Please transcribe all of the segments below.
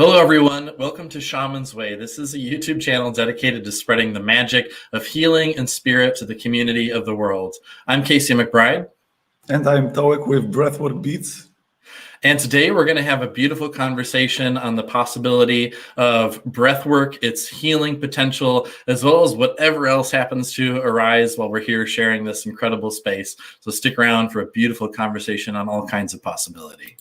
Hello, everyone. Welcome to Shaman's Way. This is a YouTube channel dedicated to spreading the magic of healing and spirit to the community of the world. I'm Casey McBride. And I'm Touek with Breathwork Beats. And today we're going to have a beautiful conversation on the possibility of breathwork, its healing potential, as well as whatever else happens to arise while we're here sharing this incredible space. So stick around for a beautiful conversation on all kinds of possibility.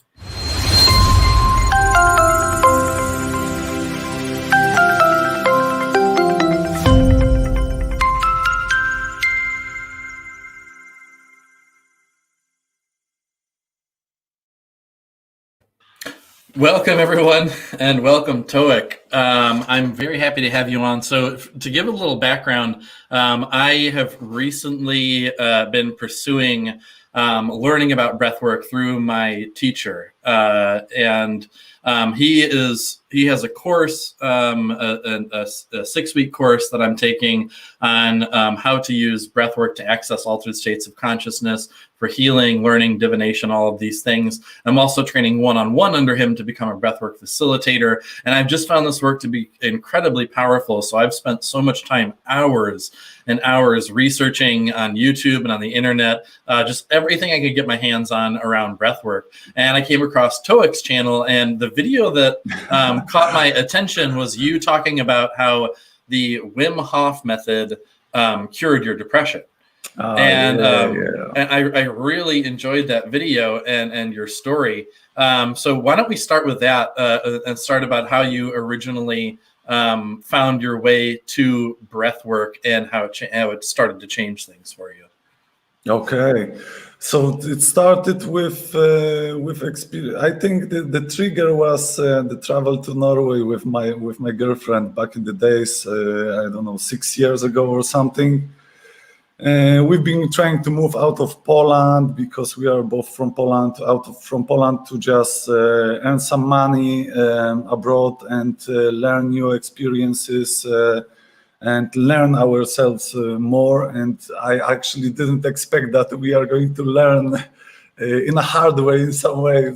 Welcome, everyone, and welcome, Touek. I'm very happy to have you on. So to give a little background, I have recently been pursuing learning about breathwork through my teacher. And he has a course, a 6-week course that I'm taking on how to use breathwork to access altered states of consciousness for healing, learning, divination, all of these things. I'm also training one-on-one under him to become a breathwork facilitator. And I've just found this work to be incredibly powerful. So I've spent so much time, hours and hours, researching on YouTube and on the internet, just everything I could get my hands on around breathwork. And I came across Touek's channel, and the video that caught my attention was you talking about how the Wim Hof method cured your depression. And I really enjoyed that video and your story. So why don't we start with that and start about how you originally found your way to breathwork and how it started to change things for you. Okay, so it started with experience. I think the trigger was the travel to Norway with my girlfriend back in the days. I don't know, 6 years ago or something. We've been trying to move out of Poland because we are both from Poland, from Poland to just earn some money abroad and learn new experiences and learn ourselves more. And I actually didn't expect that we are going to learn in a hard way, in some way,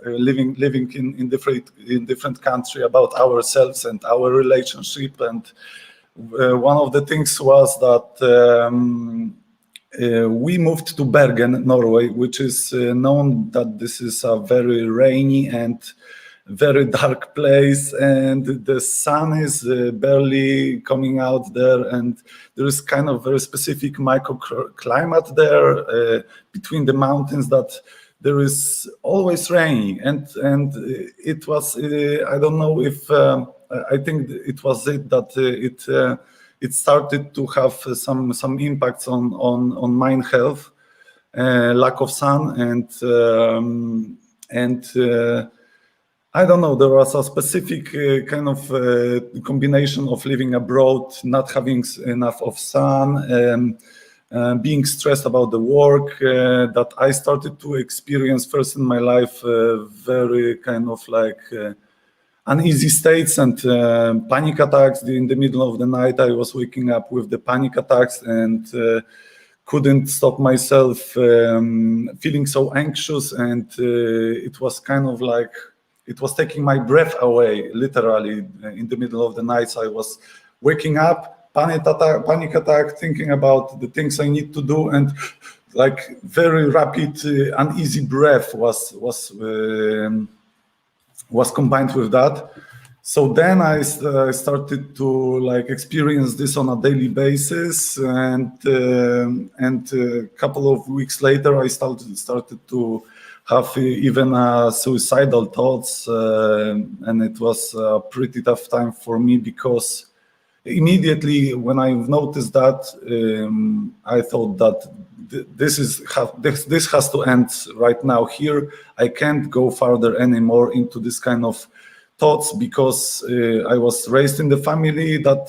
living in different country about ourselves and our relationship. And one of the things was that we moved to Bergen, Norway, which is known that this is a very rainy and very dark place, and the sun is barely coming out there, and there is kind of very specific microclimate there between the mountains that there is always raining, and it was I don't know if I think it was it that it started to have some impacts on mind health, lack of sun, and I don't know, there was a specific kind of combination of living abroad, not having enough of sun, being stressed about the work, that I started to experience first in my life very kind of like uneasy states and panic attacks. In the middle of the night, I was waking up with the panic attacks and couldn't stop myself feeling so anxious, and it was kind of like it was taking my breath away, literally. In the middle of the night, so I was waking up, panic attack, thinking about the things I need to do, and like very rapid, uneasy breath was combined with that. So then I started to like experience this on a daily basis, and a couple of weeks later, I started to have even suicidal thoughts, and it was a pretty tough time for me because immediately when I noticed that, I thought that this has to end right now here. I can't go further anymore into this kind of thoughts because I was raised in the family that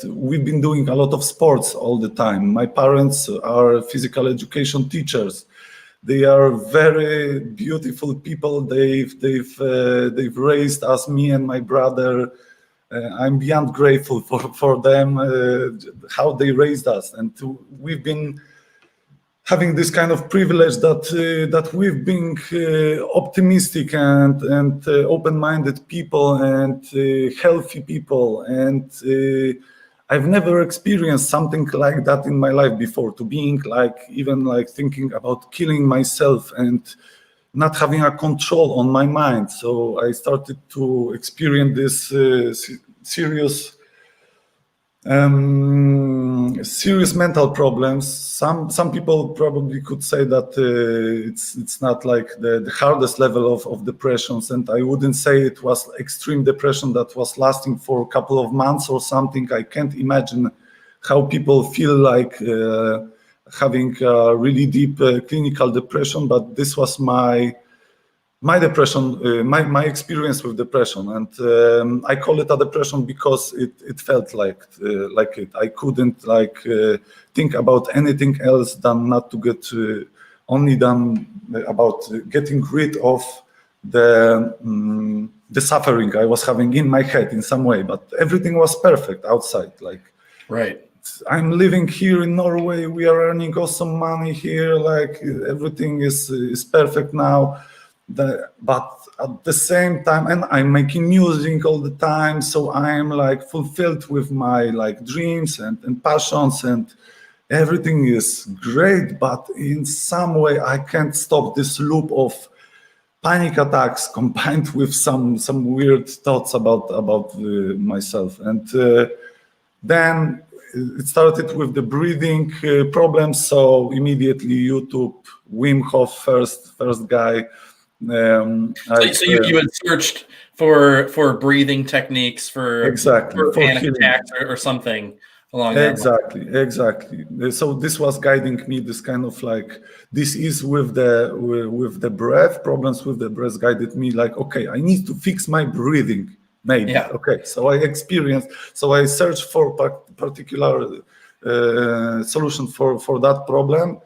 we've been doing a lot of sports all the time. My parents are physical education teachers. They are very beautiful people. They've raised us, me and my brother. I'm beyond grateful for them, how they raised us, and we've been having this kind of privilege that we've been optimistic and open-minded people and healthy people, and I've never experienced something like that in my life before, to being like even like thinking about killing myself and not having a control on my mind. So I started to experience this serious mental problems. Some people probably could say that it's not like the hardest level of depressions, and I wouldn't say it was extreme depression that was lasting for a couple of months or something. I can't imagine how people feel like having a really deep clinical depression, but this was my depression, my experience with depression, and I call it a depression because it felt like it. I couldn't think about anything else than not to get only than about getting rid of the suffering I was having in my head in some way. But everything was perfect outside. Like, right. I'm living here in Norway. We are earning awesome money here. Like, everything is perfect now. But at the same time, and I'm making music all the time, so I'm like fulfilled with my like dreams and passions, and everything is great. But in some way, I can't stop this loop of panic attacks combined with some weird thoughts about myself. And then it started with the breathing problems. So immediately YouTube, Wim Hof, first guy. So you had searched for breathing techniques for panic attacks or something along that line. Exactly. So this was guiding me. This kind of like this is with the breath problems with the breath guided me. Like, okay, I need to fix my breathing. Maybe. Yeah. Okay. So I searched for particular solution for that problem.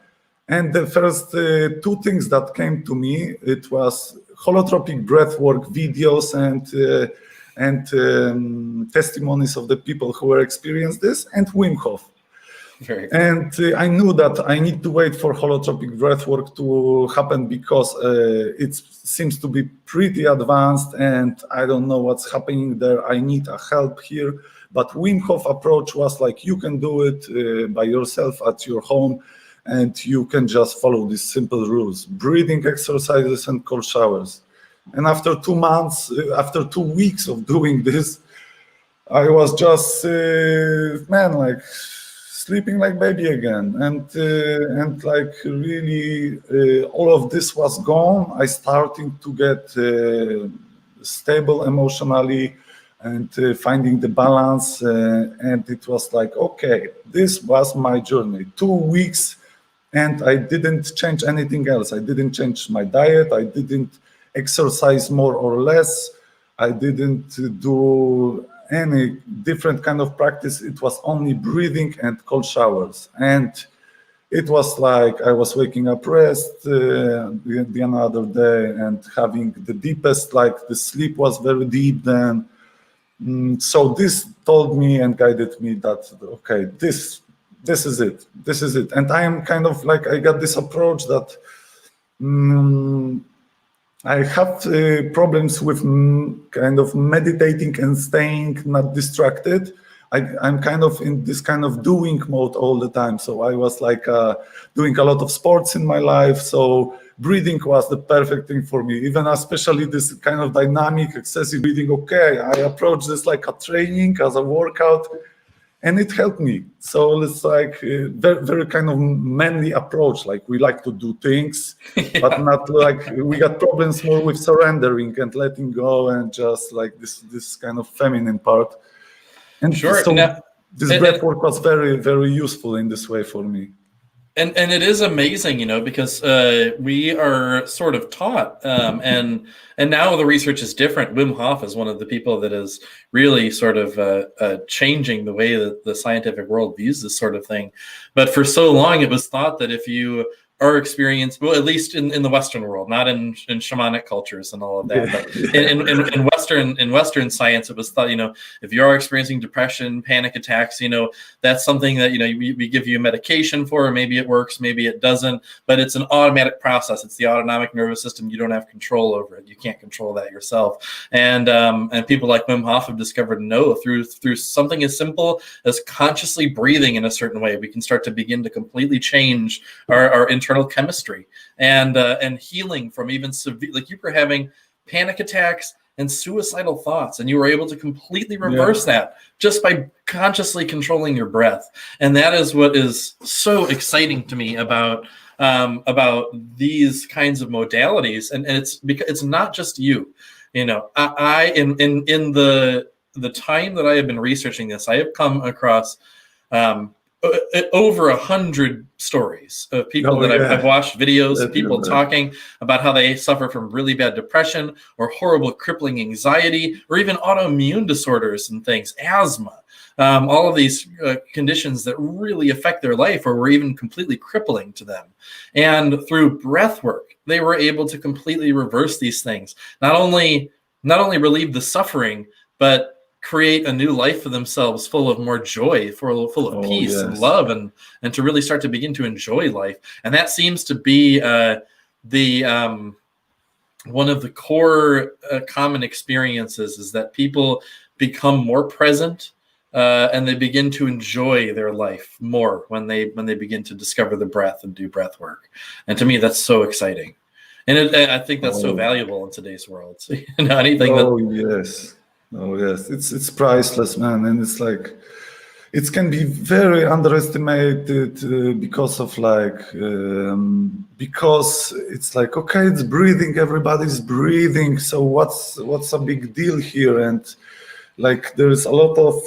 And the first two things that came to me, it was holotropic breathwork videos and testimonies of the people who were experienced this, and Wim Hof. And I knew that I need to wait for holotropic breathwork to happen because it seems to be pretty advanced and I don't know what's happening there. I need a help here. But Wim Hof approach was like, you can do it by yourself at your home, and you can just follow these simple rules: breathing exercises and cold showers. And after 2 months, after 2 weeks of doing this, I was just like sleeping like baby again, and like really all of this was gone. I started to get stable emotionally and finding the balance, and it was like, okay, this was my journey. 2 weeks. And I didn't change anything else. I didn't change my diet. I didn't exercise more or less. I didn't do any different kind of practice. It was only breathing and cold showers. And it was like I was waking up rest the another day and having the deepest, like the sleep was very deep then. So this told me and guided me that, okay, this is it. And I am kind of like, I got this approach that I have problems with kind of meditating and staying not distracted. I'm kind of in this kind of doing mode all the time. So I was like doing a lot of sports in my life. So breathing was the perfect thing for me, even especially this kind of dynamic, excessive breathing. Okay, I approach this like a training, as a workout. And it helped me. So it's like a very, very kind of manly approach. Like we like to do things, but not like we got problems more with surrendering and letting go and just like this kind of feminine part. And sure. So this breathwork was very, very useful in this way for me. And it is amazing, because we are sort of taught, and now the research is different. Wim Hof is one of the people that is really sort of changing the way that the scientific world views this sort of thing. But for so long, it was thought that if you our experience, well, at least in the Western world, not in shamanic cultures and all of that, but in Western science, it was thought, if you are experiencing depression, panic attacks, that's something that, we give you medication for, maybe it works, maybe it doesn't, but it's an automatic process. It's the autonomic nervous system. You don't have control over it. You can't control that yourself. And people like Wim Hof have discovered, no, through something as simple as consciously breathing in a certain way, we can start to begin to completely change our internal chemistry and healing from even severe, like you were having panic attacks and suicidal thoughts, and you were able to completely reverse that just by consciously controlling your breath. And that is what is so exciting to me about these kinds of modalities. And it's because it's not just you. I in the time that I have been researching this, I have come across over 100 stories of people I've watched videos of people talking about how they suffer from really bad depression or horrible crippling anxiety or even autoimmune disorders and things, asthma, all of these conditions that really affect their life or were even completely crippling to them. And through breath work, they were able to completely reverse these things, not only relieve the suffering, but create a new life for themselves, full of more joy, full of peace and love, and to really start to begin to enjoy life. And that seems to be one of the core common experiences, is that people become more present and they begin to enjoy their life more when they begin to discover the breath and do breath work. And to me, that's so exciting. And I think that's so valuable in today's world. So, yes, it's priceless, man, and it's like it can be very underestimated because of because it's like, okay, it's breathing, everybody's breathing, so what's a big deal here? And like there's a lot of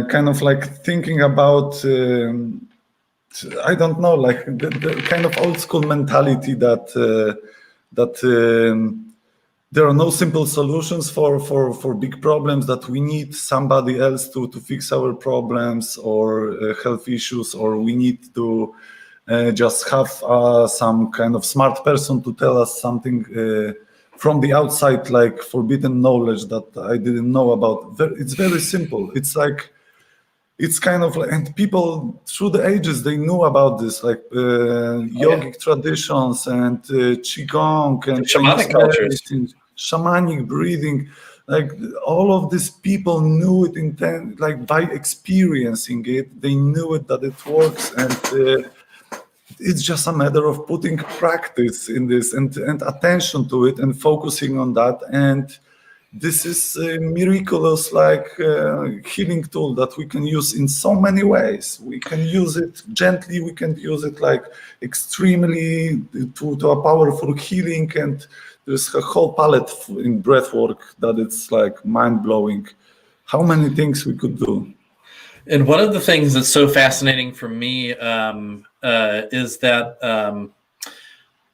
kind of like thinking about I don't know, like the kind of old school mentality that there are no simple solutions for big problems, that we need somebody else to fix our problems or health issues, or we need to just have some kind of smart person to tell us something from the outside, like forbidden knowledge that I didn't know about. It's very simple. It's like, it's kind of like, and people through the ages, they knew about this, like yogic traditions and qigong and shamanic cultures, shamanic breathing. Like all of these people knew it like by experiencing it, they knew it, that it works, and it's just a matter of putting practice in this and attention to it and focusing on that. And this is a miraculous healing tool that we can use in so many ways. We can use it gently, we can use it like extremely to a powerful healing, and there's a whole palette in breathwork that it's like mind-blowing how many things we could do. And one of the things that's so fascinating for me is that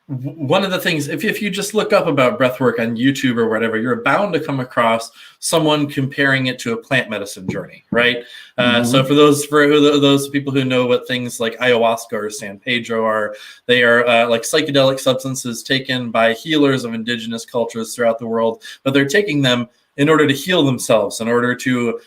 one of the things, if you just look up about breathwork on YouTube or whatever, you're bound to come across someone comparing it to a plant medicine journey, right? So for those people who know what things like ayahuasca or San Pedro are, they are like psychedelic substances taken by healers of indigenous cultures throughout the world, but they're taking them in order to heal themselves, in order to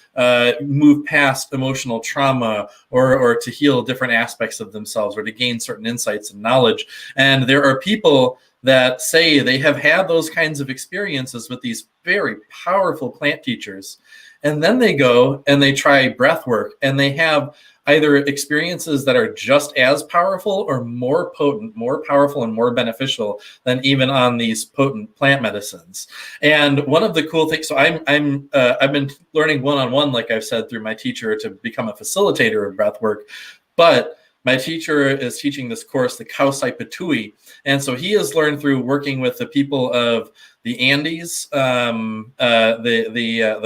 move past emotional trauma, or to heal different aspects of themselves, or to gain certain insights and knowledge. And there are people that say they have had those kinds of experiences with these very powerful plant teachers. And then they go and they try breath work, and they have either experiences that are just as powerful or more potent, more powerful, and more beneficial than even on these potent plant medicines. And one of the cool things, so I've been learning one-on-one, like I've said, through my teacher to become a facilitator of breath work. But my teacher is teaching this course, the Touek, and so he has learned through working with the people of the Andes, the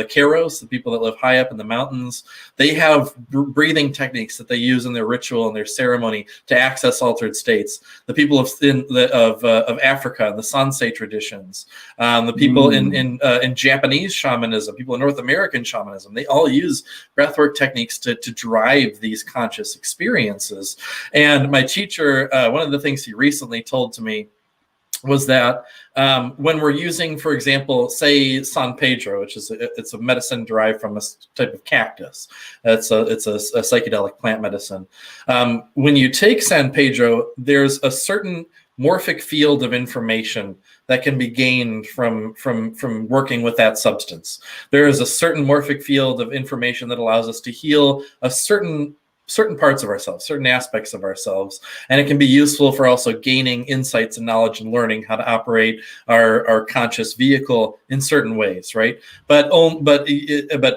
Caros, the people that live high up in the mountains, they have breathing techniques that they use in their ritual and their ceremony to access altered states. The people of Africa, the Sansei traditions, the people in Japanese shamanism, people in North American shamanism, they all use breathwork techniques to drive these conscious experiences. And my teacher, one of the things he recently told to me was that when we're using, for example, say San Pedro, which is it's a medicine derived from a type of cactus. It's a psychedelic plant medicine. When you take San Pedro, there's a certain morphic field of information that can be gained from working with that substance. There is a certain morphic field of information that allows us to heal a certain parts of ourselves, certain aspects of ourselves, and it can be useful for also gaining insights and knowledge and learning how to operate our conscious vehicle in certain ways, right? But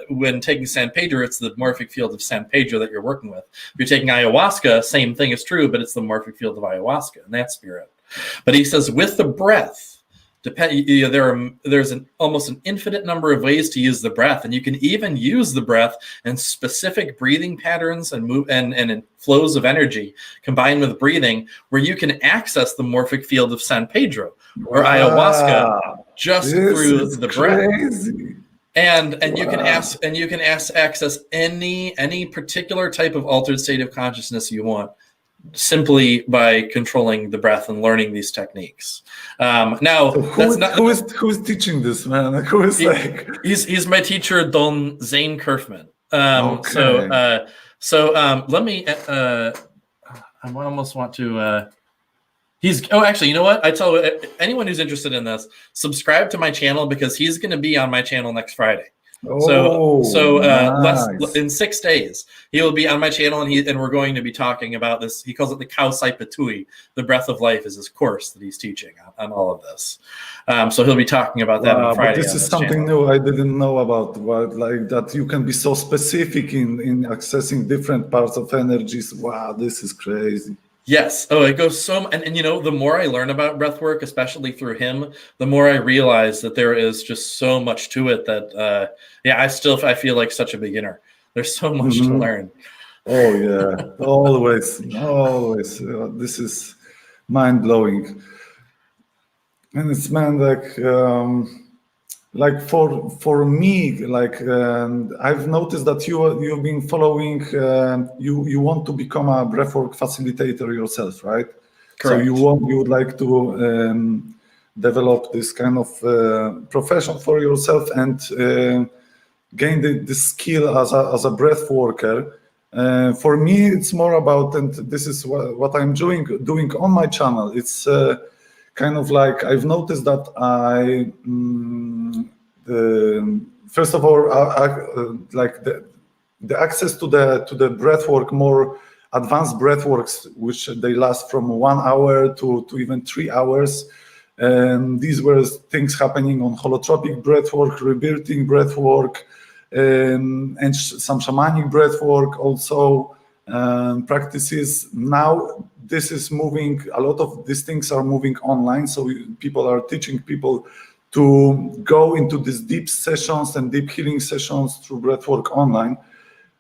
when taking San Pedro, it's the morphic field of San Pedro that you're working with. If you're taking ayahuasca, same thing is true, but it's the morphic field of ayahuasca and that spirit. But he says with the breath, there's almost an infinite number of ways to use the breath, and you can even use the breath in specific breathing patterns and in flows of energy combined with breathing, where you can access the morphic field of San Pedro or ayahuasca just through the breath. And you can access any particular type of altered state of consciousness you want, simply by controlling the breath and learning these techniques. Now, so who is teaching this, man? Who is he's my teacher, Don Zane Kerfman. Okay. So let me. I almost want to. Actually, you know what? I tell anyone who's interested in this, subscribe to my channel, because he's going to be on my channel next Friday. Nice. In 6 days, he will be on my channel, and we're going to be talking about this. He calls it the Kau Saipa Tui, the breath of life, is his course that he's teaching on all of this. So he'll be talking about that on Friday. But this is something new I didn't know about. Like that, you can be so specific in accessing different parts of energies. Wow, this is crazy. Yes. Oh, it goes so, and the more I learn about breath work, especially through him, the more I realize that there is just so much to it that, I feel like such a beginner. There's so much to learn. Oh yeah, always. This is mind blowing, and it's like for me, I've noticed that you've been following. You want to become a breathwork facilitator yourself, right? Correct. So you would like to develop this kind of profession for yourself and gain the skill as a breath worker. For me, it's more about, and this is what I'm doing on my channel. It's kind of like I've noticed that first of all, like the access to the breath work, more advanced breath works, which they last from 1 hour to even 3 hours. And these were things happening on holotropic breath work, rebirthing breath work, and some shamanic breath work also practices. Now this is moving, a lot of these things are moving online, so people are teaching people to go into these deep sessions and deep healing sessions through breathwork online.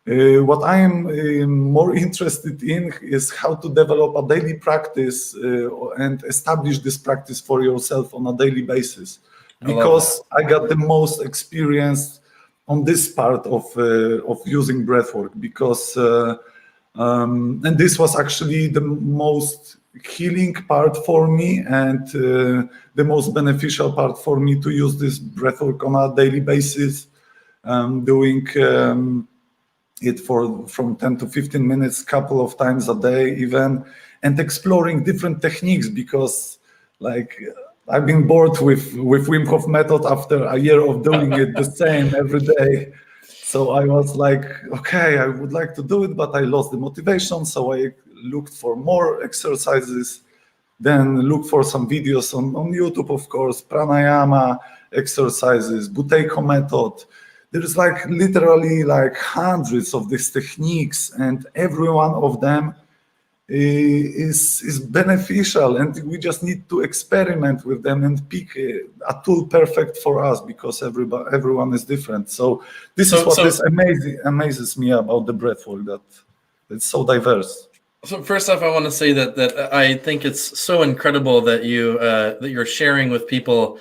What I am more interested in is how to develop a daily practice and establish this practice for yourself on a daily basis, because I got the most experience on this part of using breathwork, because and this was actually the most healing part for me, and the most beneficial part for me to use this breathwork on a daily basis, doing it from 10 to 15 minutes, couple of times a day even, and exploring different techniques, because like I've been bored with Wim Hof method after a year of doing it the same every day. So I was like, okay, I would like to do it, but I lost the motivation. So I looked for more exercises, then looked for some videos on YouTube, of course, pranayama exercises, Buteiko method. There's like literally like hundreds of these techniques, and every one of them is beneficial, and we just need to experiment with them and pick a tool perfect for us, because everyone is different. So this is what amazes me about the breathwork, that it's so diverse. So first off, I want to say that I think it's so incredible that you're sharing with people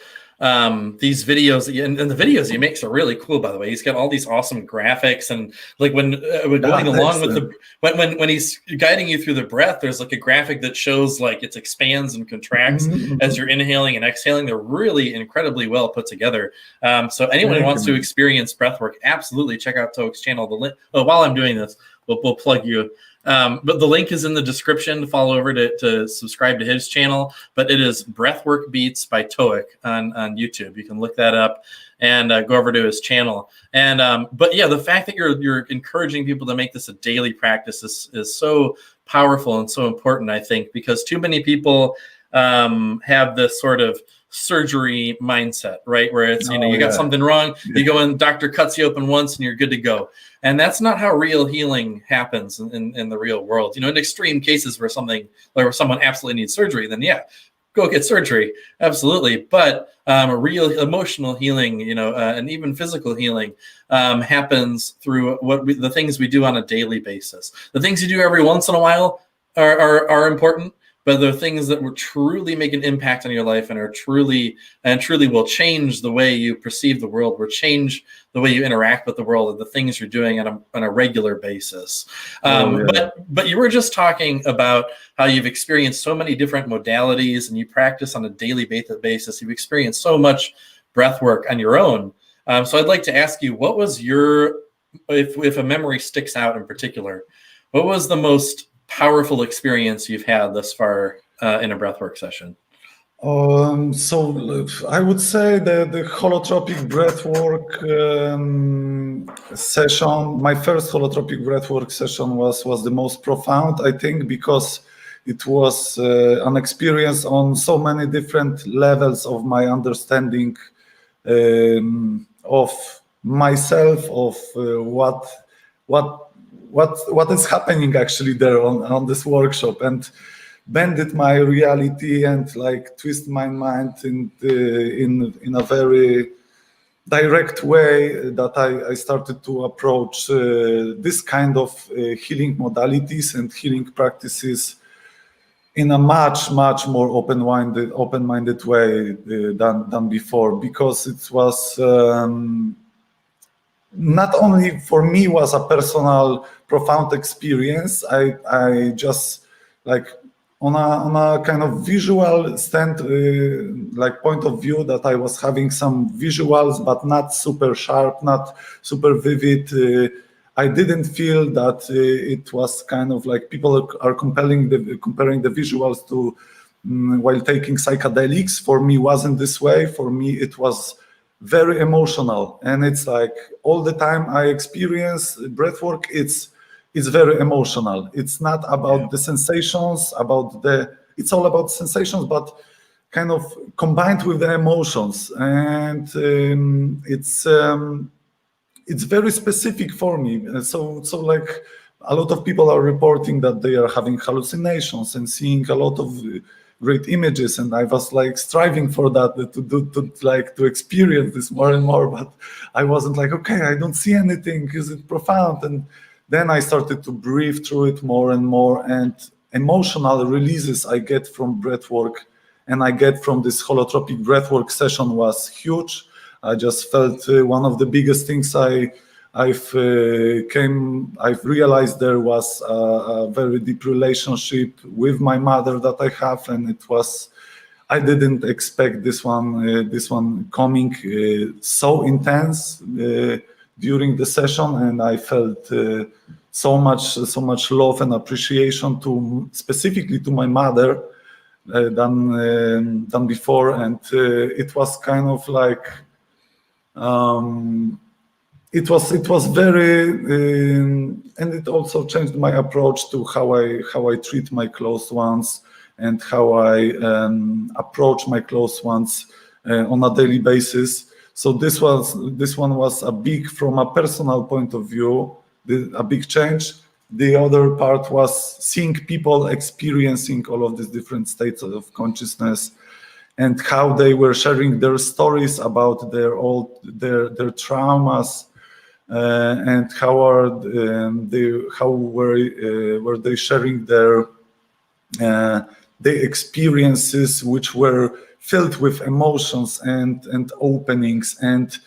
these videos, and the videos he makes are really cool. By the way, he's got all these awesome graphics, and like when going along with the when he's guiding you through the breath, there's like a graphic that shows like it expands and contracts as you're inhaling and exhaling. They're really incredibly well put together. So anyone who wants to experience breathwork, absolutely check out Touek's channel. The link. Oh, while I'm doing this, we'll plug you. But the link is in the description to follow over to subscribe to his channel. But it is Breathwork Beats by Touek on YouTube. You can look that up and go over to his channel. And but yeah, the fact that you're encouraging people to make this a daily practice is so powerful and so important, I think, because too many people have this sort of surgery mindset, right? Where it's, you got something wrong, you go in, doctor cuts you open once and you're good to go. And that's not how real healing happens in the real world. In extreme cases where someone absolutely needs surgery, then yeah, go get surgery. Absolutely. But real emotional healing, and even physical healing happens through the things we do on a daily basis. The things you do every once in a while are important, but the things that will truly make an impact on your life and truly will change the way you perceive the world, will change the way you interact with the world, and the things you're doing on a regular basis. But you were just talking about how you've experienced so many different modalities and you practice on a daily basis. You've experienced so much breath work on your own. So I'd like to ask you, what was if a memory sticks out in particular, what was the most powerful experience you've had thus far in a breathwork session? So I would say the holotropic breathwork session, my first holotropic breathwork session was the most profound, I think, because it was an experience on so many different levels of my understanding of myself, of what is happening actually there on this workshop, and bended my reality and like twist my mind in a very direct way, that I started to approach this kind of healing modalities and healing practices in a much more open-minded way than before, because it was not only for me was a personal profound experience. I just like on a kind of visual point of view, that I was having some visuals, but not super sharp, not super vivid. I didn't feel that it was kind of like people are comparing the visuals to while taking psychedelics. For me, wasn't this way. For me, it was very emotional, and it's like all the time I experience breathwork, it's very emotional. It's not about the sensations, it's all about sensations, but kind of combined with the emotions, and it's very specific for me. So like a lot of people are reporting that they are having hallucinations and seeing a lot of great images, and I was like striving for that, to experience this more and more, but I wasn't like, okay, I don't see anything, is it profound? And then I started to breathe through it more and more, and emotional releases I get from breathwork and I get from this holotropic breathwork session was huge. I just felt one of the biggest things I've realized there was a very deep relationship with my mother that I have, and I didn't expect this one coming so intense during the session, and I felt so much love and appreciation specifically to my mother than before, and it was kind of like. It was very, and it also changed my approach to how I treat my close ones and how I approach my close ones on a daily basis. So this one was from a personal point of view, a big change. the other part was seeing people experiencing all of these different states of consciousness, and how they were sharing their stories about their traumas, and how were they sharing their experiences, which were filled with emotions and openings, and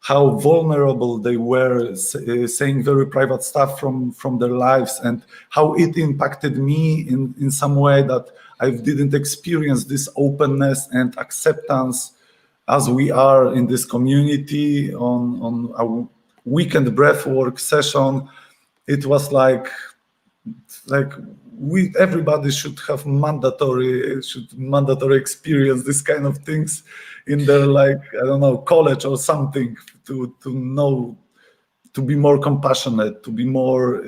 how vulnerable they were, saying very private stuff from their lives, and how it impacted me in some way that I didn't experience this openness and acceptance as we are in this community on a weekend breathwork session. It was like everybody should have mandatory experience this kind of things in their, like, I don't know, college or something, to know, to be more compassionate, to be more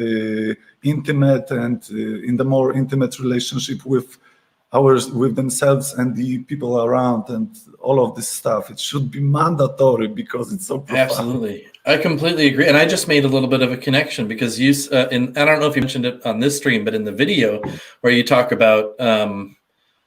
intimate, and in the more intimate relationship with themselves and the people around, and all of this stuff. It should be mandatory because it's so profound. Absolutely. I completely agree. And I just made a little bit of a connection because I don't know if you mentioned it on this stream, but in the video where you talk about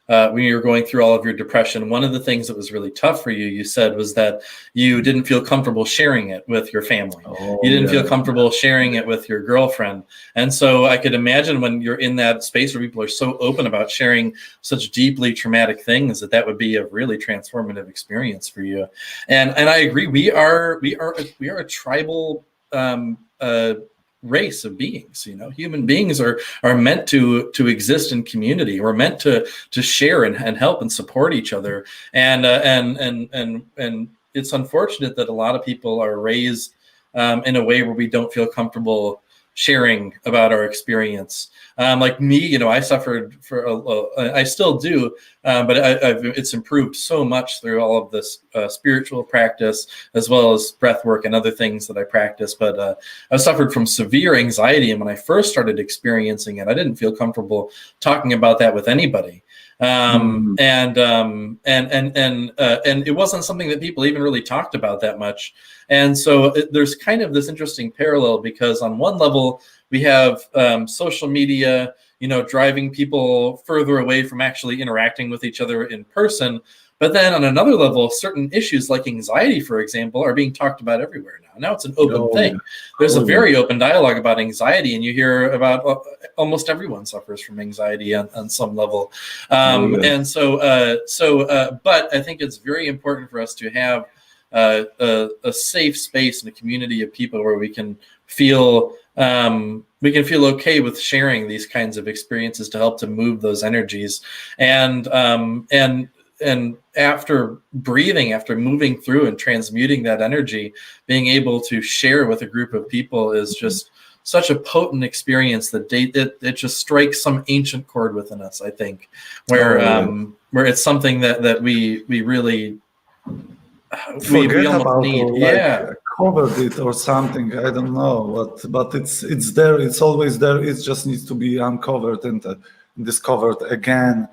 when you were going through all of your depression, one of the things that was really tough for you, you said, was that you didn't feel comfortable sharing it with your family. You didn't feel comfortable sharing it with your girlfriend. And so I could imagine when you're in that space where people are so open about sharing such deeply traumatic things, that would be a really transformative experience for you. And I agree. We are a tribal race of beings. Human beings are meant to exist in community. We're meant to share and help and support each other. And it's unfortunate that a lot of people are raised in a way where we don't feel comfortable sharing about our experience. Like me, I suffered I still do, but it's improved so much through all of this spiritual practice, as well as breath work and other things that I practice. But I suffered from severe anxiety, and when I first started experiencing it, I didn't feel comfortable talking about that with anybody. And it wasn't something that people even really talked about that much. And so there's kind of this interesting parallel, because on one level we have social media, driving people further away from actually interacting with each other in person. But then on another level, certain issues like anxiety, for example, are being talked about everywhere now. Now it's an open thing. There's a very open dialogue about anxiety, and you hear about almost everyone suffers from anxiety on some level. And so, but I think it's very important for us to have a safe space and a community of people where we can feel okay with sharing these kinds of experiences to help to move those energies. And after breathing, after moving through and transmuting that energy, being able to share with a group of people is just such a potent experience that it just strikes some ancient chord within us, I think, where it's something that we really forget about need. Or covered it or something. I don't know, but it's there. It's always there. It just needs to be uncovered and discovered again.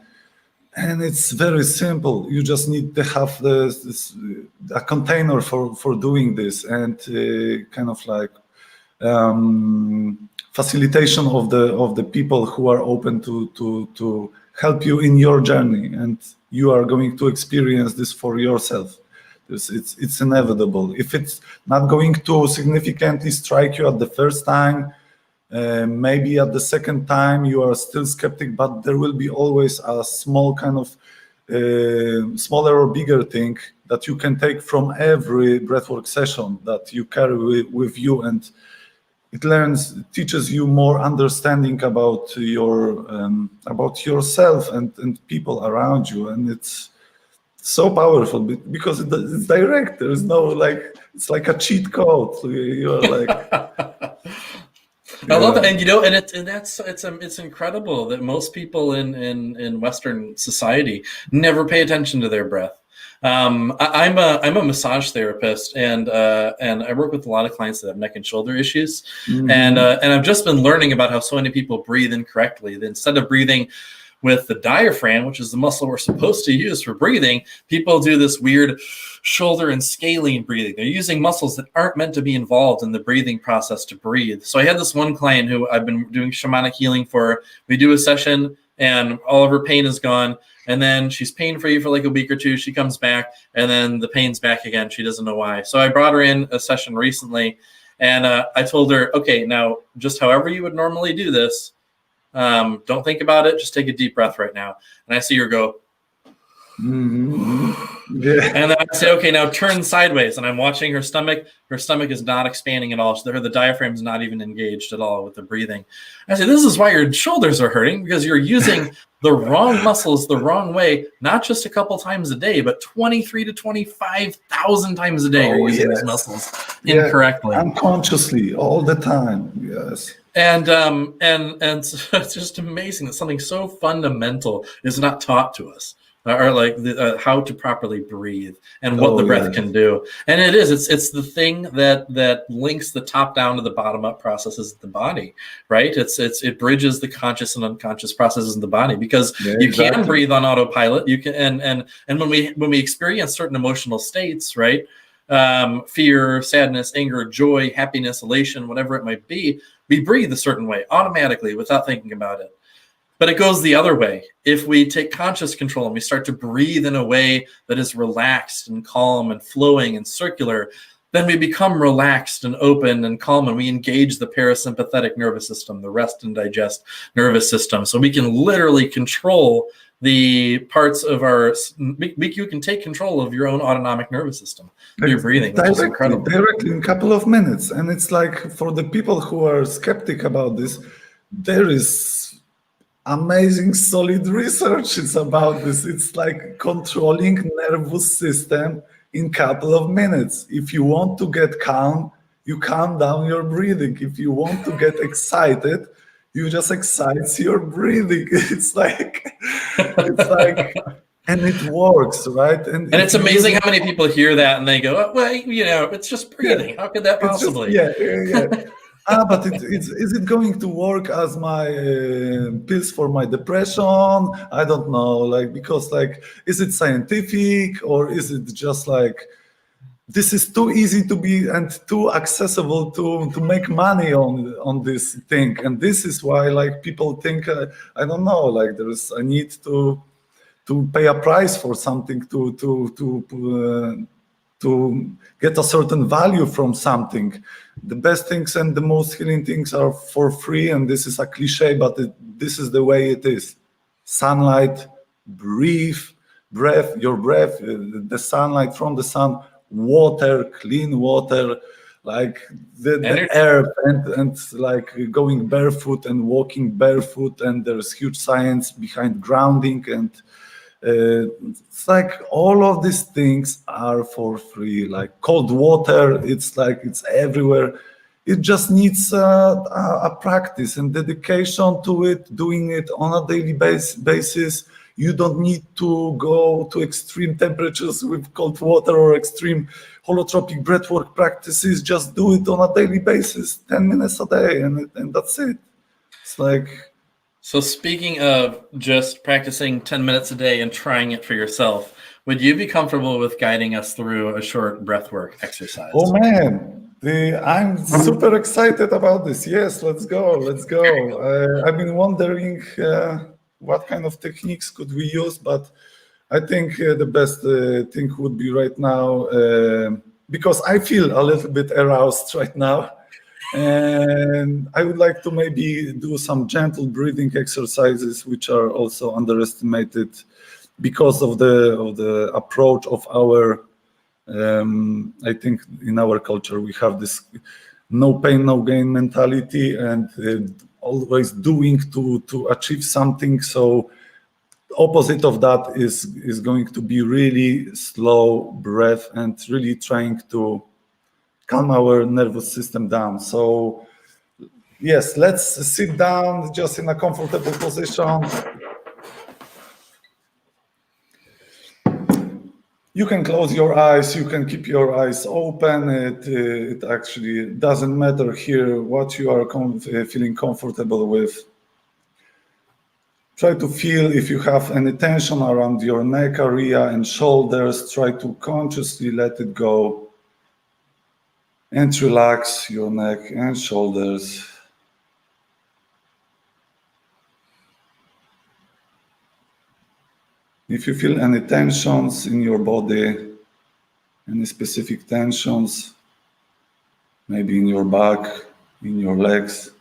And it's very simple. You just need to have a container for doing this, and kind of like facilitation of the people who are open to help you in your journey, and you are going to experience this for yourself. It's inevitable. If it's not going to significantly strike you at the first time, maybe at the second time you are still skeptic, but there will be always a small kind of smaller or bigger thing that you can take from every breathwork session that you carry with you, and it teaches you more understanding about yourself and people around you, and it's so powerful because it's direct. There's no it's like a cheat code. So you're like. I love it, and it's incredible that most people in Western society never pay attention to their breath. I'm a massage therapist, and I work with a lot of clients that have neck and shoulder issues, and I've just been learning about how so many people breathe incorrectly. Instead of breathing with the diaphragm, which is the muscle we're supposed to use for breathing, people do this weird shoulder and scalene breathing. They're using muscles that aren't meant to be involved in the breathing process to breathe. So I had this one client who I've been doing shamanic healing for. We do a session and all of her pain is gone. And then she's pain-free for like a week or two. She comes back and then the pain's back again. She doesn't know why. So I brought her in a session recently and I told her, okay, now just however you would normally do this, don't think about it. Just take a deep breath right now. And I see her go. Yeah. And then I say, okay, now turn sideways. And I'm watching her stomach. Her stomach is not expanding at all. So the diaphragm is not even engaged at all with the breathing. I say, this is why your shoulders are hurting, because you're using the wrong muscles the wrong way, not just a couple times a day, but 23 to 25,000 times a day you're using these muscles incorrectly. Unconsciously, all the time, yes. And so it's just amazing that something so fundamental is not taught to us, or like how to properly breathe and what the breath can do. And it's the thing that links the top down to the bottom up processes of the body, right? It bridges the conscious and unconscious processes in the body, because you can breathe on autopilot. You can and when we experience certain emotional states, right? Fear, sadness, anger, joy, happiness, elation, whatever it might be, we breathe a certain way automatically without thinking about it. But it goes the other way. If we take conscious control and we start to breathe in a way that is relaxed and calm and flowing and circular, then we become relaxed and open and calm, and we engage the parasympathetic nervous system, the rest and digest nervous system. So we can literally control the parts of you can take control of your own autonomic nervous system through your breathing, which is incredible. Directly in a couple of minutes. And it's like, for the people who are skeptic about this, there is amazing solid research about this. It's like controlling nervous system in a couple of minutes. If you want to get calm, you calm down your breathing. If you want to get excited, you just excite your breathing. It's like, and it works, right? And it's amazing how many people hear that and they go, oh, well, it's just breathing. Yeah, how could that possibly? But is it going to work as my pills for my depression? I don't know, because is it scientific, or is it just like, this is too easy to be and too accessible to make money on this thing? And this is why people think, I don't know, there is a need to pay a price for something to get a certain value from something. The best things and the most healing things are for free, and this is a cliche, but this is the way it is. Sunlight, breath, your breath, the sunlight from the sun, water, clean water, the air, and going barefoot and walking barefoot, and there's huge science behind grounding, and it's all of these things are for free. Like cold water, it's everywhere. It just needs a practice and dedication to it, doing it on a daily basis. You don't need to go to extreme temperatures with cold water or extreme holotropic breathwork practices. Just do it on a daily basis, 10 minutes a day, and that's it. It's So speaking of just practicing 10 minutes a day and trying it for yourself, would you be comfortable with guiding us through a short breathwork exercise? Oh man, I'm super excited about this. Yes, let's go. I've been wondering what kind of techniques could we use, but I think the best thing would be right now, because I feel a little bit aroused right now. And I would like to maybe do some gentle breathing exercises, which are also underestimated because of the approach of our. I think in our culture we have this no pain, no gain mentality, and always doing to achieve something. So opposite of that is going to be really slow breath and really trying to calm our nervous system down. So yes, let's sit down just in a comfortable position. You can close your eyes, you can keep your eyes open. It actually doesn't matter here what you are feeling comfortable with. Try to feel if you have any tension around your neck area and shoulders. Try to consciously let it go and relax your neck and shoulders. If you feel any tensions in your body, any specific tensions, maybe in your back, in your legs,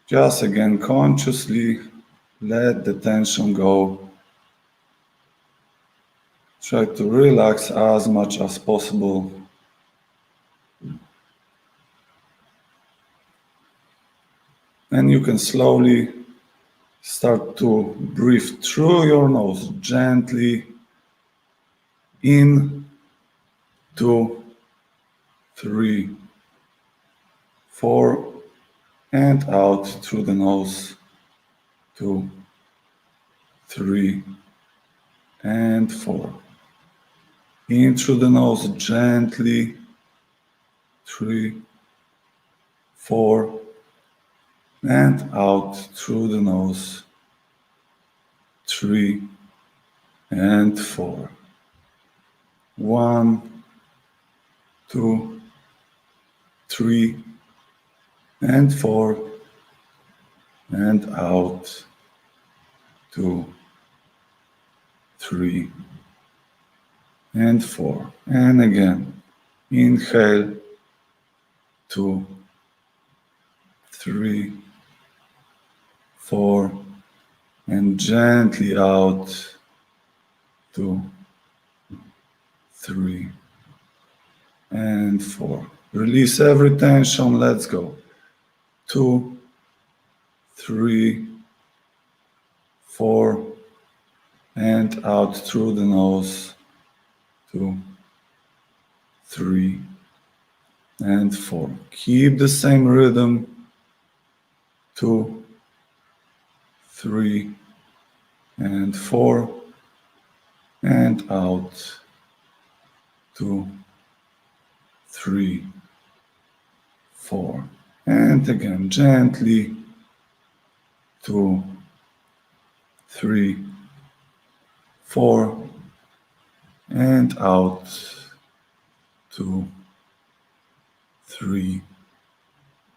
just again consciously let the tension go. Try to relax as much as possible. And you can slowly start to breathe through your nose, gently in, 2, 3, 4, and out through the nose, 2, 3, and 4. In through the nose gently, 3, 4, and out through the nose, 3 and 4. 1, 2, 3, and 4, and out, 2, 3, and 4. And again, inhale, 2, 3, 4, and gently out, 2, 3, and 4. Release every tension, let's go. 2, 3, 4, and out through the nose, 2, 3, and 4. Keep the same rhythm, 2, 3, and 4, and out, 2, 3, 4. And again, gently, 2, 3, 4, and out, 2, 3,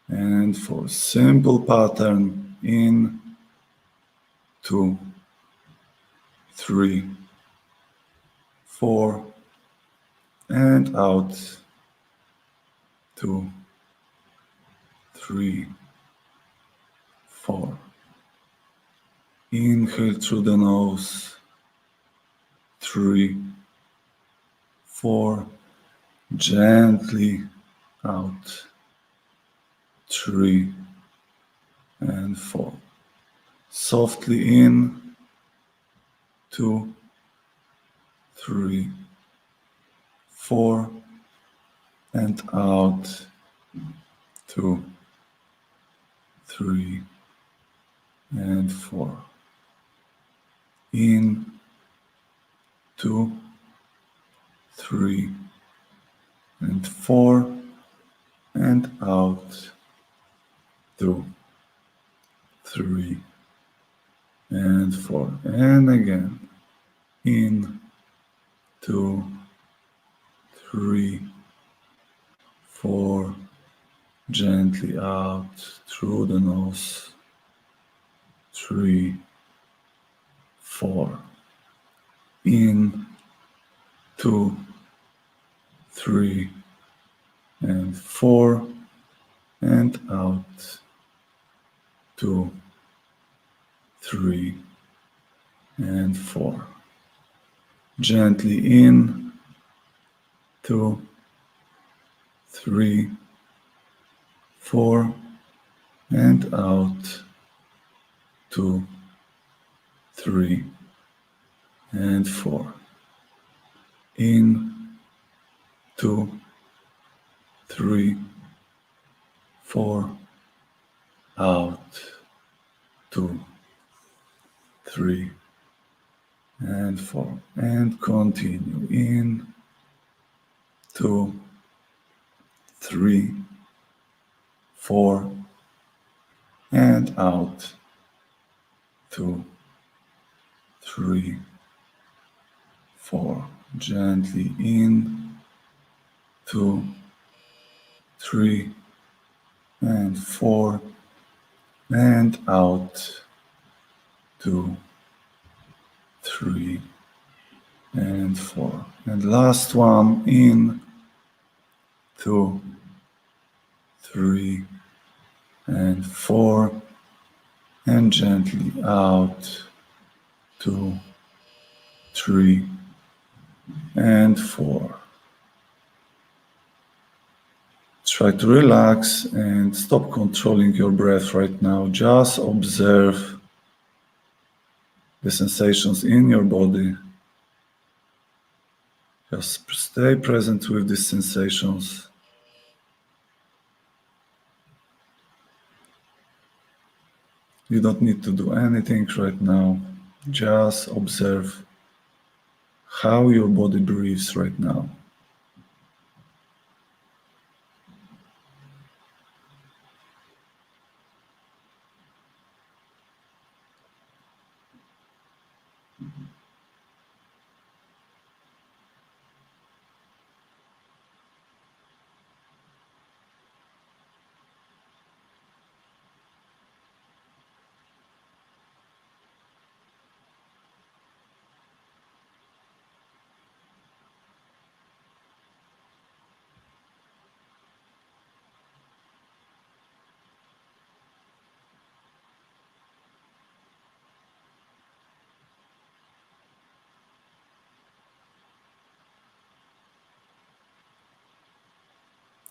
and 4. Simple pattern, in, 2, 3, 4, and out, 2, 3, 4. Inhale through the nose, 3, 4, gently out, 3, and 4. Softly in, 2, 3, 4, and out, 2, 3, and 4. In, 2, 3, and 4, and out, 2, 3, and 4. And again, in, 2, 3, 4, gently out through the nose, 3, 4. In, 2, 3, and 4, and out, 2, 3, and 4. Gently in, 2, 3, 4, and out, 2, 3, and 4. In, 2, 3, 4, out, 2, 3, and 4. And continue. In, 2, 3, 4, and out, 2, 3, 4. Gently in, 2, 3, and 4, and out, 2, 3, and 4. And last one in, 2, 3, and 4, and gently out, 2, 3, and 4. Try to relax and stop controlling your breath right now. Just observe the sensations in your body. Just stay present with these sensations. You don't need to do anything right now. Just observe how your body breathes right now.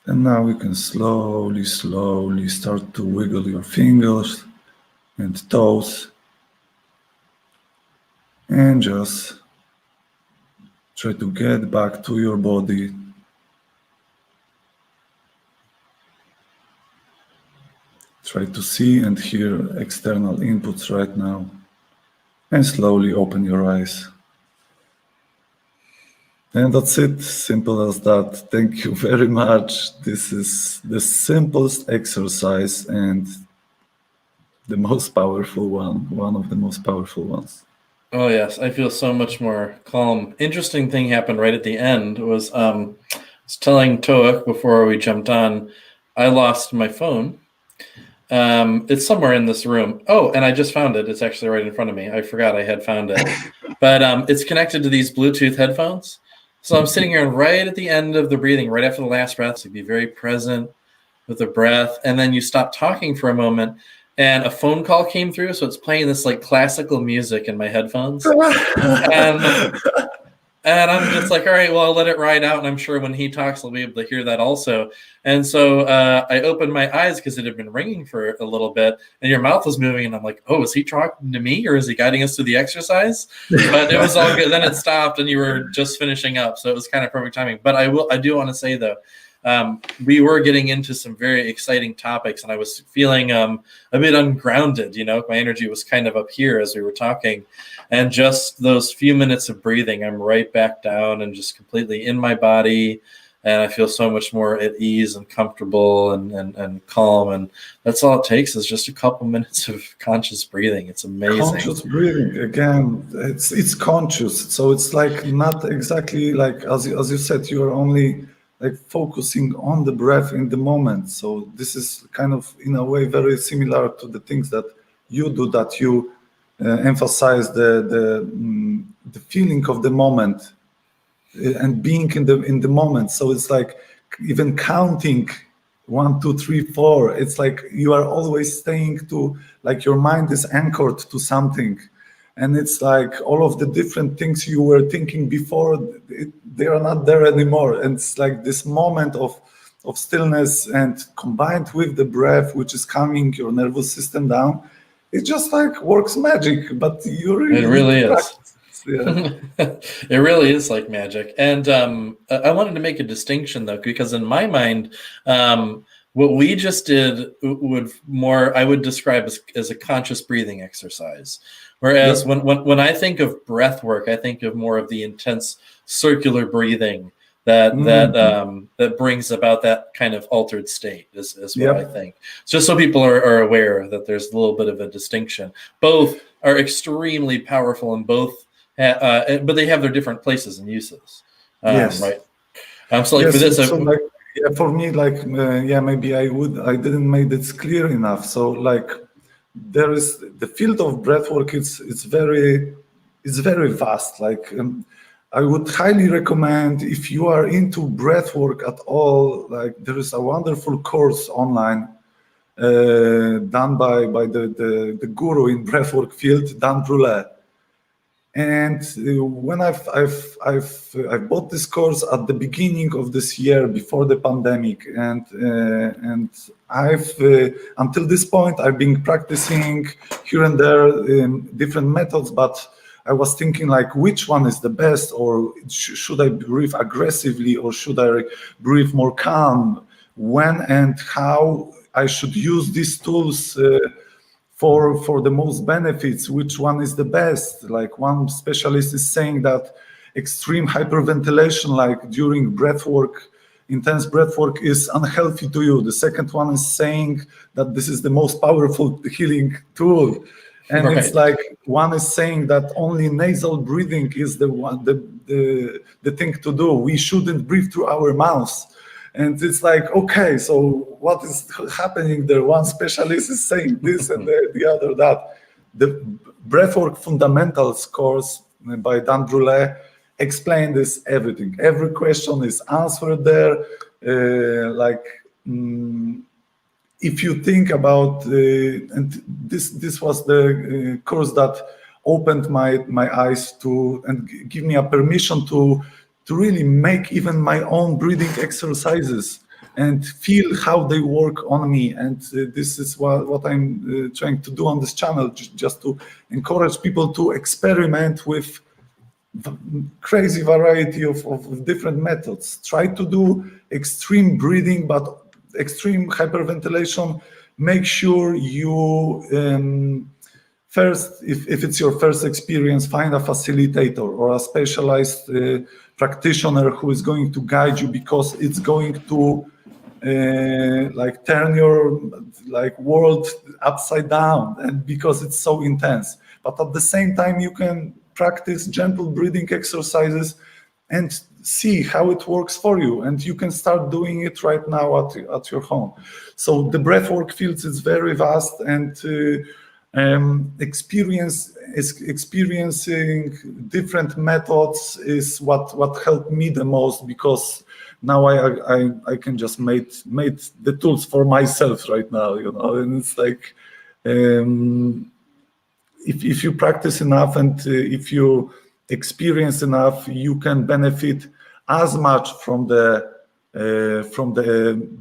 And now you can slowly start to wiggle your fingers and toes and just try to get back to your body. Try to see and hear external inputs right now and slowly open your eyes. And that's it, simple as that. Thank you very much. This is the simplest exercise and the most powerful one of the most powerful ones. Oh yes, I feel so much more calm. Interesting thing happened right at the end was I was telling Touek before we jumped on, I lost my phone. It's somewhere in this room. Oh, and I just found it. It's actually right in front of me. I forgot I had found it. But it's connected to these Bluetooth headphones. So I'm sitting here right at the end of the breathing, right after the last breath, so be very present with the breath. And then you stop talking for a moment, and a phone call came through. So it's playing this like classical music in my headphones. And I'm just like, all right, well, I'll let it ride out. And I'm sure when he talks, I'll be able to hear that also. And so I opened my eyes because it had been ringing for a little bit and your mouth was moving. And I'm like, oh, is he talking to me or is he guiding us through the exercise? But it was all good. Then it stopped and you were just finishing up. So it was kind of perfect timing. But I do want to say, though, we were getting into some very exciting topics and I was feeling a bit ungrounded. You know, my energy was kind of up here as we were talking. And just those few minutes of breathing, I'm right back down and just completely in my body. And I feel so much more at ease and comfortable and calm. And that's all it takes is just a couple minutes of conscious breathing. It's amazing. Conscious breathing, again, it's conscious. So it's like not exactly like, as you said, you're only like focusing on the breath in the moment. So this is kind of, in a way, very similar to the things that you do, that you emphasize the feeling of the moment and being in the moment. So it's like even counting 1, 2, 3, 4. It's like you are always staying to, like your mind is anchored to something, and it's like all of the different things you were thinking before, they are not there anymore. And it's like this moment of stillness, and combined with the breath, which is calming your nervous system down. It just like works magic, but you really it really is. Yeah. It really is like magic. And I wanted to make a distinction, though, because in my mind, what we just did I would describe as a conscious breathing exercise. Whereas when I think of breath work, I think of more of the intense circular breathing that brings about that kind of altered state is what I think. Just so people are aware that there's a little bit of a distinction. Both are extremely powerful in both, but they have their different places and uses. Yes. Right. So like Yes. for this, So like, yeah, for me, like, yeah, maybe I didn't make it clear enough. So like, there is the field of breathwork. It's very vast. Like, I would highly recommend, if you are into breathwork at all, like, there is a wonderful course online done by the guru in breathwork field, Dan Brule. And when I've bought this course at the beginning of this year, before the pandemic, and I've until this point I've been practicing here and there different methods, but I was thinking, like, which one is the best, or should I breathe aggressively, or should I breathe more calm? When and how I should use these tools for the most benefits, which one is the best. Like, one specialist is saying that extreme hyperventilation, like during breath work, intense breath work, is unhealthy to you. The second one is saying that this is the most powerful healing tool. And right. It's like, one is saying that only nasal breathing is the thing to do. We shouldn't breathe through our mouths. And it's like, okay, so what is happening there? One specialist is saying this and the other that. The Breathwork Fundamentals course by Dan Brule explained this everything. Every question is answered there. If you think about, and this was the course that opened my eyes to, and give me a permission to really make even my own breathing exercises and feel how they work on me. And this is what I'm trying to do on this channel, just to encourage people to experiment with crazy variety of different methods. Try to do extreme breathing, but extreme hyperventilation. Make sure you first, if it's your first experience, find a facilitator or a specialized practitioner who is going to guide you, because it's going to like turn your world upside down, and because it's so intense. But at the same time, you can practice gentle breathing exercises and see how it works for you, and you can start doing it right now at your home. So the breathwork fields is very vast, and experiencing different methods is what helped me the most, because now I can just made the tools for myself right now, and it's like, if you practice enough and if you experience enough, you can benefit as much from the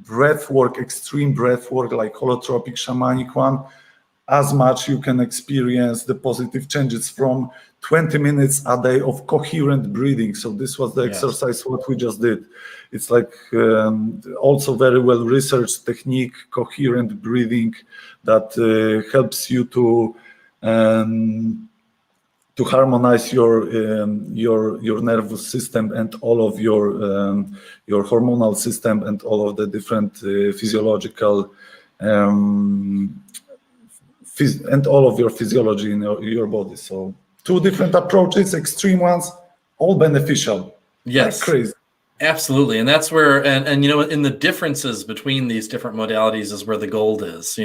breath work, extreme breath work, like holotropic shamanic one, as much you can experience the positive changes from 20 minutes a day of coherent breathing. So this was the exercise what we just did. It's like also very well researched technique, coherent breathing, that helps you to harmonize your nervous system and all of your hormonal system and all of the different physiological and all of your physiology in your body. So two different approaches, extreme ones, all beneficial. Yes. Like crazy. Absolutely. And that's where, and in the differences between these different modalities is where the gold is.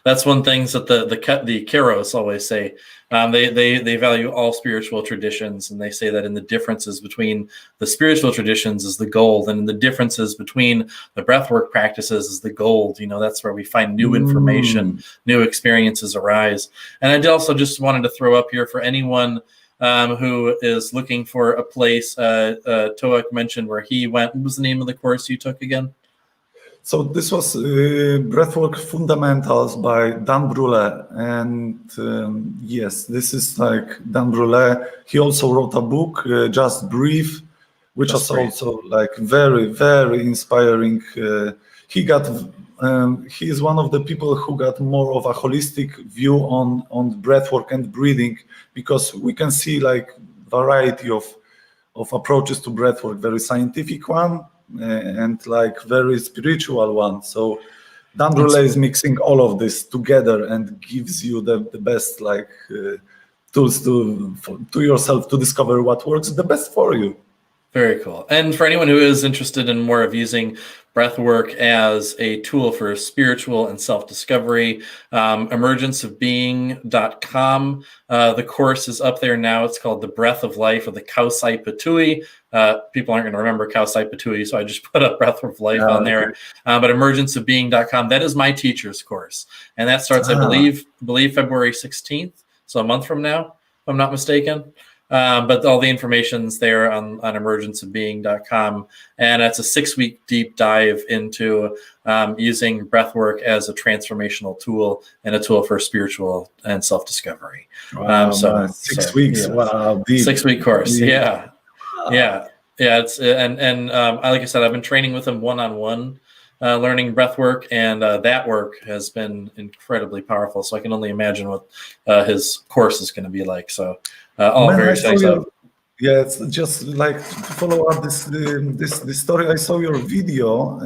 That's one thing that the Keros always say. They value all spiritual traditions, and they say that in the differences between the spiritual traditions is the gold, and in the differences between the breathwork practices is the gold. That's where we find new information, new experiences arise. And I also just wanted to throw up here for anyone who is looking for a place. Touek mentioned where he went. What was the name of the course you took again? So this was Breathwork Fundamentals by Dan Brule. And yes, this is like Dan Brule. He also wrote a book, Just Breathe, which was also like very, very inspiring. He is one of the people who got more of a holistic view on breathwork and breathing, because we can see like variety of approaches to breathwork, very scientific one and like very spiritual one. So Dan Brule is mixing all of this together and gives you the best tools to yourself to discover what works the best for you. Very cool. And for anyone who is interested in more of using breathwork as a tool for spiritual and self-discovery, emergenceofbeing.com. The course is up there now. It's called The Breath of Life, or the Kausai Patui. People aren't going to remember Kausai Patui, so I just put a Breath of Life on there. But emergenceofbeing.com, that is my teacher's course. And that starts, I believe February 16th, so a month from now, if I'm not mistaken. But all the information's there on emergenceofbeing.com, and it's a 6-week deep dive into using breathwork as a transformational tool and a tool for spiritual and self-discovery. Wow, 6 weeks. Yeah. Wow, deep. 6-week course. Deep. Yeah. It's and like I said, I've been training with him one-on-one, learning breathwork, and that work has been incredibly powerful. So I can only imagine what his course is going to be like. So. Very exciting. Yeah, it's just like to follow up this story. I saw your video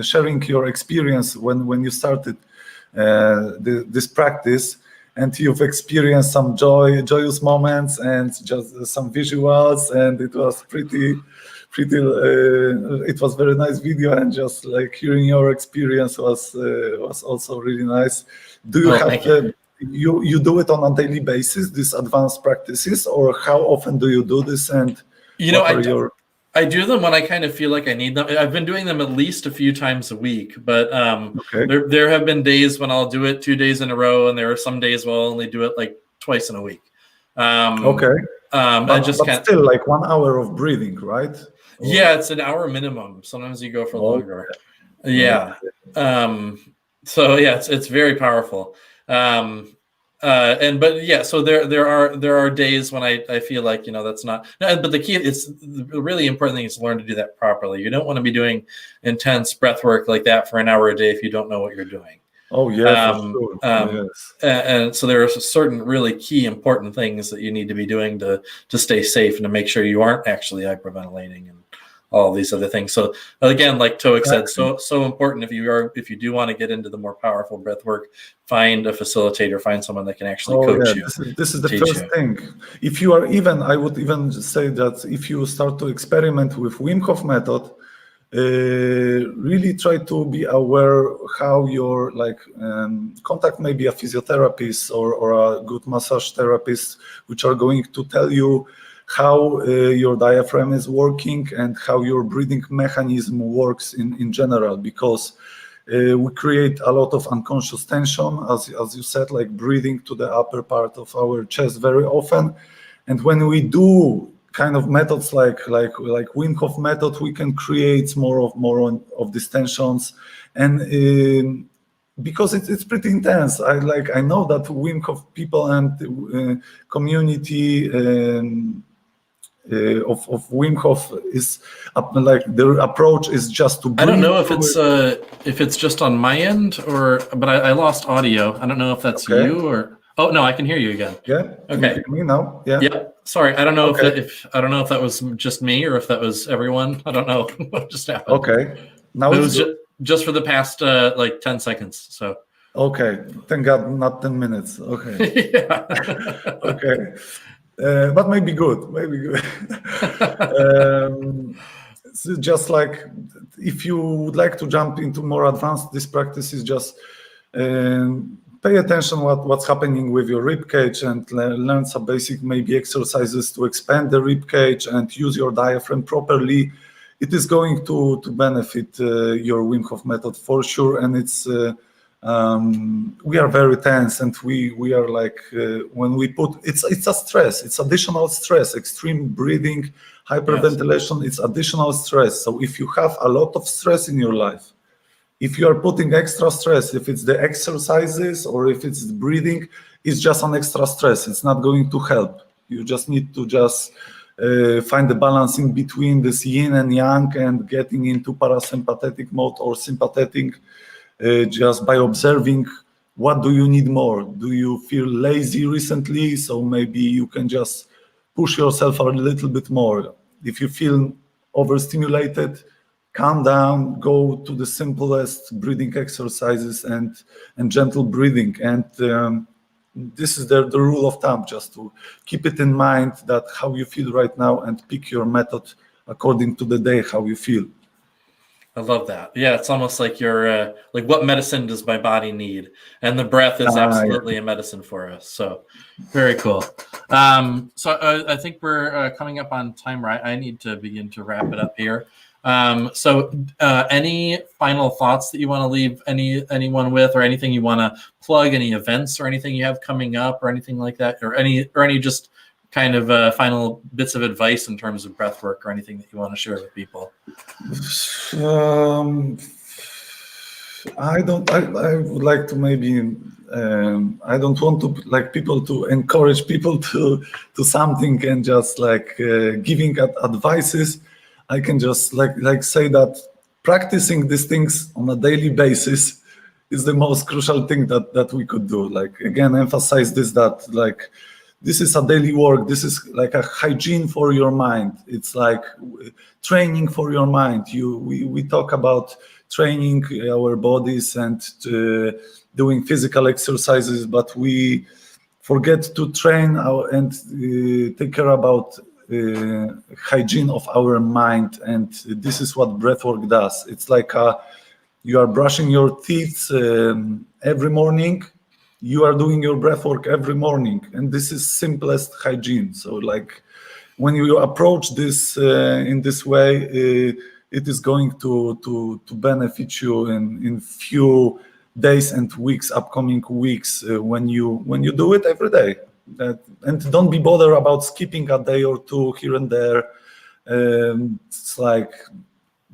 sharing your experience when you started this practice, and you've experienced some joyous moments and just some visuals, and it was pretty. It was very nice video, and just like hearing your experience was also really nice. Do you have you do it on a daily basis, these advanced practices, or how often do you do this? And I do them when I kind of feel like I need them. I've been doing them at least a few times a week, but there have been days when I'll do it 2 days in a row, and there are some days where I'll only do it like twice in a week. But still like 1 hour of breathing, right? Yeah, it's an hour minimum. Sometimes you go for longer. Yeah. So yeah, it's very powerful. So there are days when I feel like, that's not, but the key, it's the really important thing is to learn to do that properly. You don't want to be doing intense breath work like that for an hour a day if you don't know what you're doing. Oh yeah, for sure. Yes. And so there are certain really key important things that you need to be doing to stay safe and to make sure you aren't actually hyperventilating and all these other things. So again, like Touek said, so important if you do want to get into the more powerful breath work, find a facilitator, find someone that can actually coach you. This is the first thing. If you are I would even say that if you start to experiment with Wim Hof method, really try to be aware how your contact maybe a physiotherapist or a good massage therapist, which are going to tell you how your diaphragm is working and how your breathing mechanism works in general, because we create a lot of unconscious tension, as you said, like breathing to the upper part of our chest very often. And when we do kind of methods like Wim Hof method, we can create more of these tensions, and because it's pretty intense. I know that Wim Hof people and community of Wim Hof is their approach is just to breathe. I don't know if it's just on my end but I lost audio. I don't know if that's you or. Oh no, I can hear you again. Yeah. Okay. Can you hear me now? Yeah. Yeah. Sorry, I don't know if that was just me or if that was everyone. I don't know what just happened. Okay. Now it was just for the past 10 seconds. So. Okay. Thank God, not 10 minutes. Okay. Yeah. Okay. But maybe good. So just like if you would like to jump into more advanced, this practice is just pay attention what's happening with your rib cage and learn some basic maybe exercises to expand the rib cage and use your diaphragm properly. It is going to benefit your Wim Hof method for sure, and it's we are very tense, and we are when we put it's a stress, it's additional stress, extreme breathing, hyperventilation, it's additional stress. So if you have a lot of stress in your life, if you are putting extra stress, if it's the exercises or if it's the breathing, it's just an extra stress. It's not going to help. You just need to find the balance in between this yin and yang and getting into parasympathetic mode or sympathetic, just by observing what do you need more. Do you feel lazy recently? So maybe you can just push yourself a little bit more. If you feel overstimulated, calm down, go to the simplest breathing exercises and gentle breathing. And this is the rule of thumb, just to keep it in mind that how you feel right now and pick your method according to the day, how you feel. I love that. Yeah, it's almost like you're like, what medicine does my body need? And the breath is absolutely a medicine for us. So very cool. So I think we're coming up on time, right? I need to begin to wrap it up here. So any final thoughts that you want to leave anyone with, or anything you want to plug, any events or anything you have coming up or anything like that, or any just kind of final bits of advice in terms of breath work or anything that you want to share with people? I would like to maybe I don't want to like people to encourage people to something and just like giving advices. I can just like say that practicing these things on a daily basis is the most crucial thing that we could do. Like, again, emphasize this, that like this is a daily work. This is like a hygiene for your mind. It's like training for your mind. We talk about training our bodies and doing physical exercises, but we forget to train and take care about hygiene of our mind. And this is what breathwork does. It's like you are brushing your teeth every morning. You are doing your breath work every morning, and this is simplest hygiene. So like when you approach this in this way, it is going to benefit you in few days and weeks, upcoming weeks, when you do it every day. And don't be bothered about skipping a day or two here and there. It's like,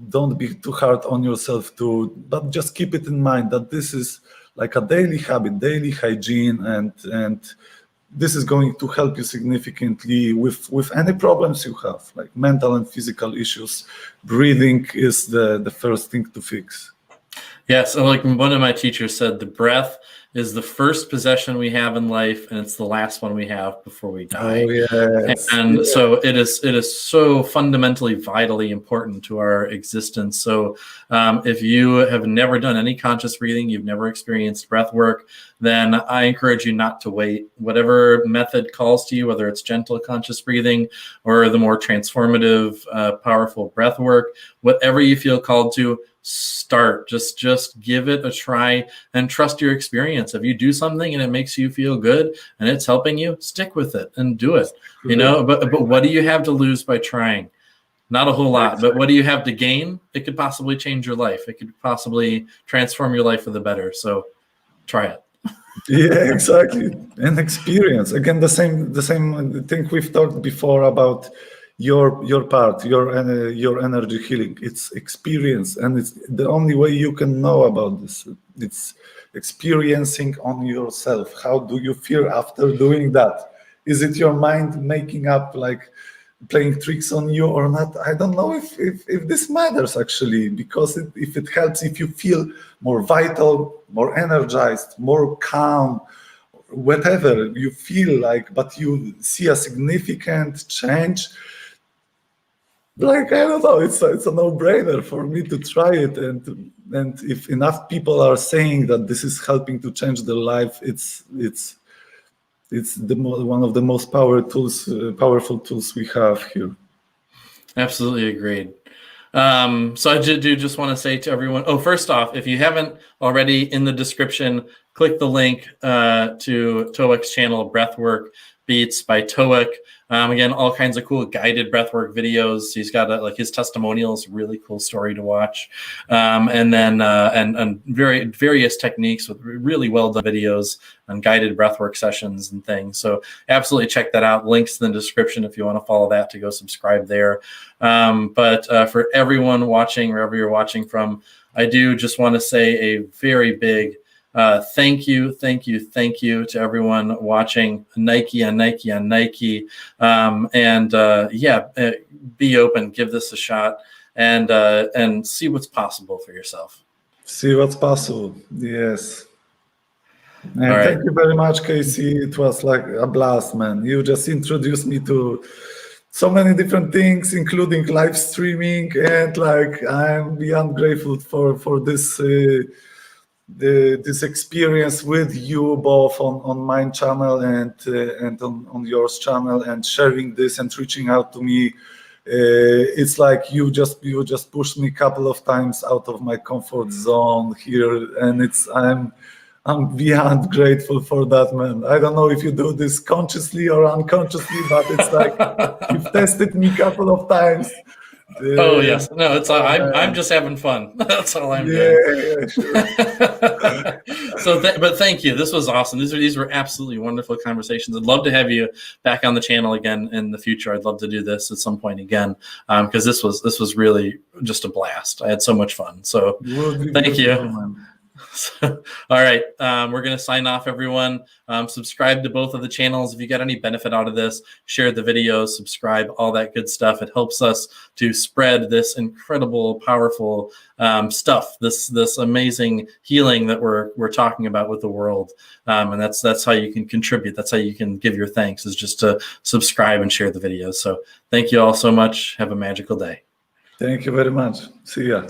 don't be too hard on yourself but just keep it in mind that this is like a daily habit, daily hygiene, and this is going to help you significantly with any problems you have, like mental and physical issues. Breathing is the first thing to fix. Yeah, so like one of my teachers said, the breath is the first possession we have in life, and it's the last one we have before we die. Oh, yes. And so it is so fundamentally, vitally important to our existence. So if you have never done any conscious breathing, you've never experienced breath work, then I encourage you not to wait. Whatever method calls to you, whether it's gentle conscious breathing or the more transformative, powerful breath work, whatever you feel called to, start. Just give it a try and trust your experience. If you do something and it makes you feel good and it's helping you, stick with it and do it. You know, but what do you have to lose by trying? Not a whole lot, but what do you have to gain? It could possibly change your life. It could possibly transform your life for the better. So try it. Yeah, exactly. And experience. Again, the same thing we've talked before about your part, your energy healing. It's experience, and it's the only way you can know about this. It's experiencing on yourself. How do you feel after doing that? Is it your mind making up, like playing tricks on you or not? I don't know if this matters actually, because if it helps, if you feel more vital, more energized, more calm, whatever you feel like, but you see a significant change, like, I don't know, it's a no-brainer for me to try it. And if enough people are saying that this is helping to change their life, it's one of the most powerful tools we have here. Absolutely agreed. So I do just want to say to everyone, first off, if you haven't already, in the description, click the link to Touek's channel, Breathwork Beats by Touek. Again, all kinds of cool guided breathwork videos. He's got like his testimonials, really cool story to watch. And then and various techniques with really well done videos and guided breathwork sessions and things. So absolutely check that out. Links in the description if you want to follow that, to go subscribe there. But for everyone watching, wherever you're watching from, I do just want to say a very big thank you to everyone watching. Nike on Nike on Nike. Be open, give this a shot, and see what's possible for yourself. See what's possible. Yes. And right. Thank you very much, Casey. It was like a blast, man. You just introduced me to so many different things, including live streaming, and like I'm beyond grateful for this this experience with you both on my channel and on yours channel, and sharing this and reaching out to me. It's like you just pushed me a couple of times out of my comfort zone here, and I'm beyond grateful for that, man. I don't know if you do this consciously or unconsciously, but it's like you've tested me a couple of times. Oh yes, no, it's Oh, I'm man. just having fun. That's all I'm Yeah, doing. yeah, sure. So, but thank you. This was awesome. These were absolutely wonderful conversations. I'd love to have you back on the channel again in the future. I'd love to do this at some point again, because this was really just a blast. I had so much fun. So, Would be thank beautiful, you. man. All right, we're going to sign off, everyone. Subscribe to both of the channels. If you got any benefit out of this, share the videos, subscribe, all that good stuff. It helps us to spread this incredible, powerful stuff, this amazing healing that we're talking about with the world. And that's how you can contribute. That's how you can give your thanks, is just to subscribe and share the videos. So thank you all so much. Have a magical day. Thank you very much. See ya.